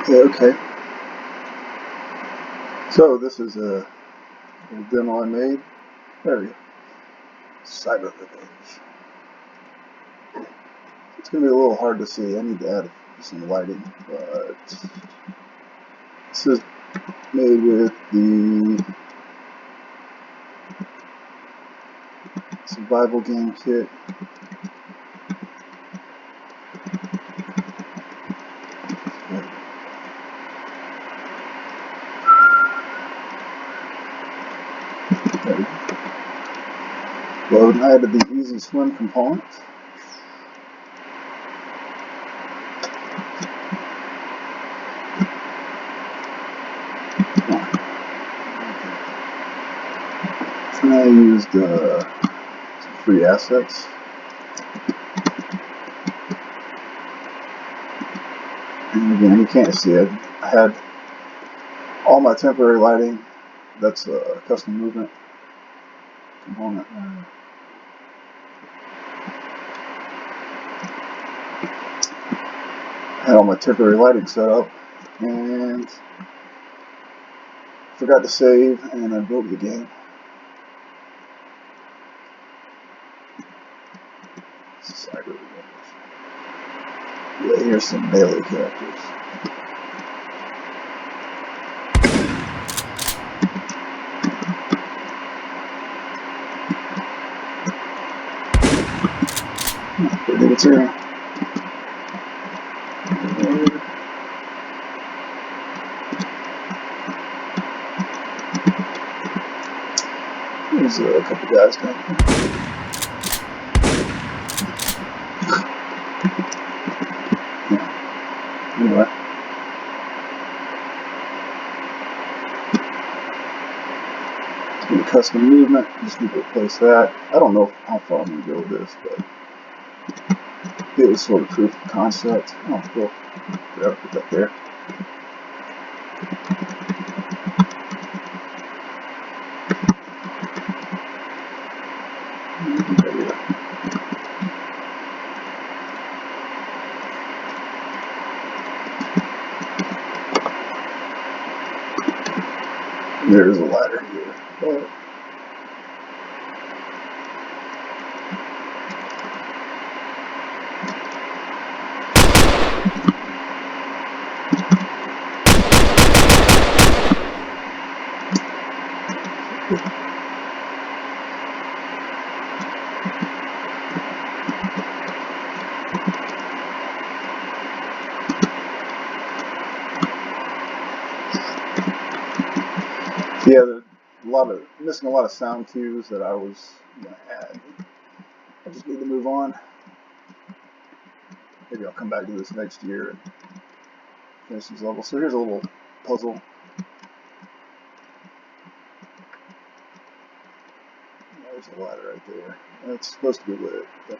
Okay, so this is a demo I made. There we go. Cyber revenge. It's going to be a little hard to see. I need to add some lighting, but this is made with the survival game kit. Load and added the easy swim component. And I used some free assets. And again, you can't see it. I had all my temporary lighting. That's a custom movement component. I had all my temporary lighting set up and forgot to save, and I built the game. Cyber revenge. Yeah, here's some melee characters. Pretty material. There's a couple guys down here. Anyway. Custom movement, just need to replace that. I don't know how far I'm going to go with this, but it was sort of proof of concept. Oh, cool. Gotta put that there. There's a ladder here. But yeah, there's missing a lot of sound cues that I was going to add. I just need to move on. Maybe I'll come back to this next year and finish these levels. So here's a little puzzle. There's a ladder right there. It's supposed to be lit, but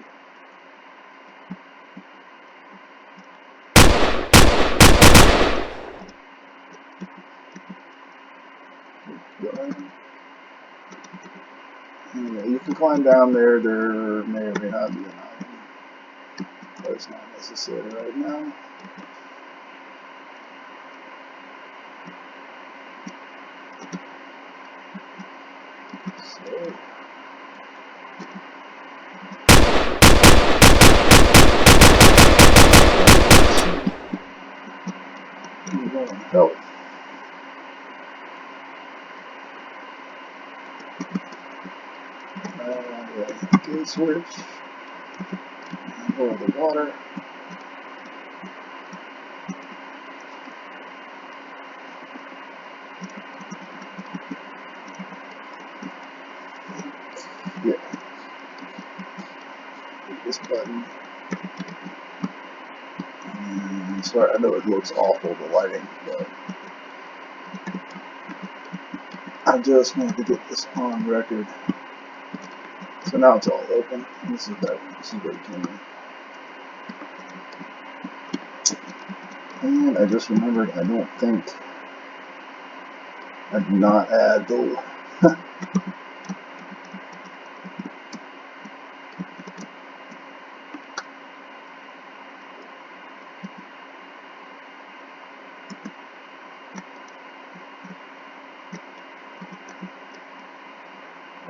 anyway, you can climb down there. There may or may not be an item, but it's not necessary right now. So help. Gate switch. Boil the water. Yeah. Hit this button. And sorry, I know it looks awful, the lighting, but I just wanted to get this on record. So now it's all open. This is better. This is where it came in. And I just remembered, I don't think I did not add the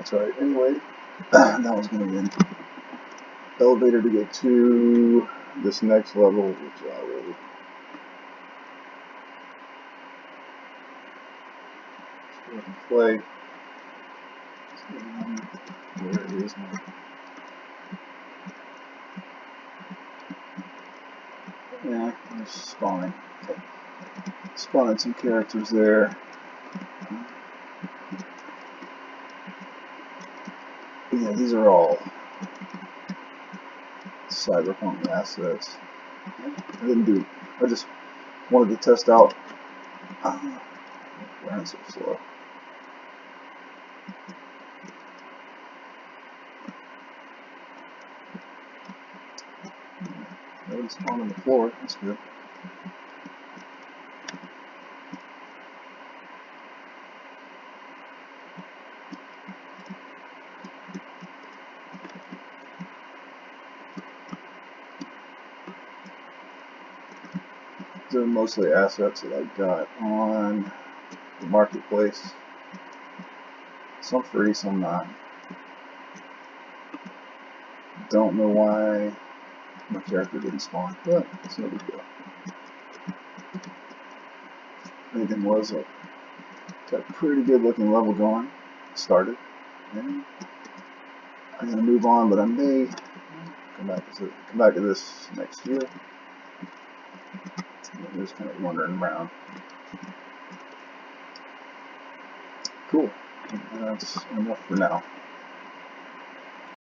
That's right. Anyway, that was going to be an elevator to get to this next level, which I will play. Where is my? Yeah, I'm just spawning. Okay. Spawning some characters there. But yeah, these are all Cyberpunk assets. I didn't do. I just wanted to test out. Why is it so slow? They didn't spawn on the floor. That's good. They're mostly assets that I got on the marketplace. Some free, some not. Don't know why my character didn't spawn, but it's no big deal. Main thing was I got a pretty good looking level going. Started. And I'm gonna move on, but I may come back to this next year. I'm just kind of wandering around. Cool. That's enough for now.